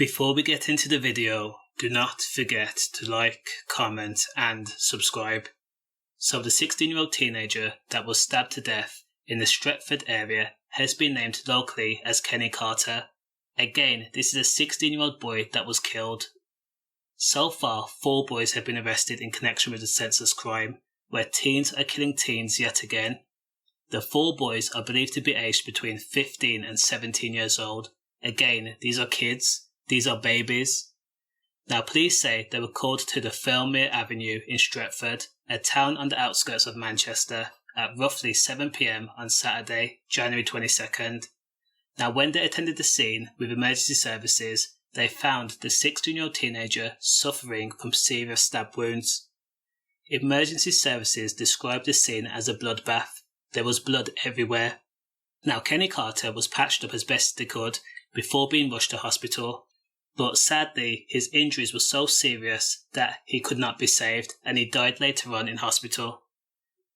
Before we get into the video, do not forget to like, comment and subscribe. So the 16-year-old teenager that was stabbed to death in the Stretford area has been named locally as Kennie Carter. Again, this is a 16-year-old boy that was killed. So far, 4 boys have been arrested in connection with the senseless crime, where teens are killing teens yet again. The 4 boys are believed to be aged between 15 and 17 years old. Again, these are kids. These are babies. Now police say they were called to the Thirlmere Avenue in Stretford, a town on the outskirts of Manchester, at roughly 7 p.m. on Saturday, January 22nd. Now when they attended the scene with emergency services, they found the 16-year-old teenager suffering from serious stab wounds. Emergency services described the scene as a bloodbath. There was blood everywhere. Now Kennie Carter was patched up as best they could before being rushed to hospital. But sadly, his injuries were so serious that he could not be saved and he died later on in hospital.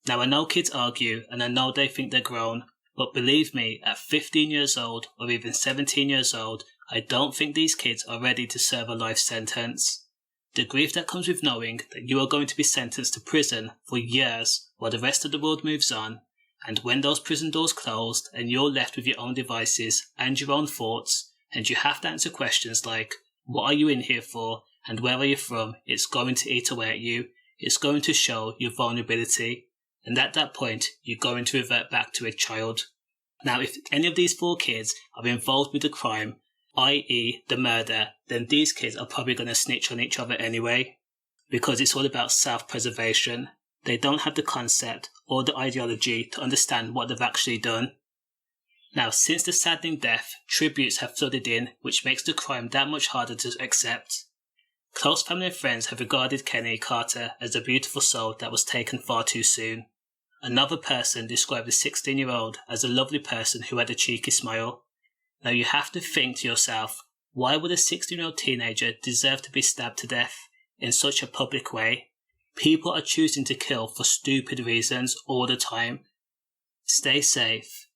Now I know kids argue and I know they think they're grown, but believe me, at 15 years old or even 17 years old, I don't think these kids are ready to serve a life sentence. The grief that comes with knowing that you are going to be sentenced to prison for years while the rest of the world moves on, and when those prison doors closed and you're left with your own devices and your own thoughts, and you have to answer questions like, what are you in here for and where are you from? It's going to eat away at you. It's going to show your vulnerability. And at that point, you're going to revert back to a child. Now, if any of these 4 kids are involved with the crime, i.e. the murder, then these kids are probably going to snitch on each other anyway, because it's all about self-preservation. They don't have the concept or the ideology to understand what they've actually done. Now, since the saddening death, tributes have flooded in, which makes the crime that much harder to accept. Close family and friends have regarded Kennie Carter as a beautiful soul that was taken far too soon. Another person described the 16-year-old as a lovely person who had a cheeky smile. Now you have to think to yourself, why would a 16-year-old teenager deserve to be stabbed to death in such a public way? People are choosing to kill for stupid reasons all the time. Stay safe.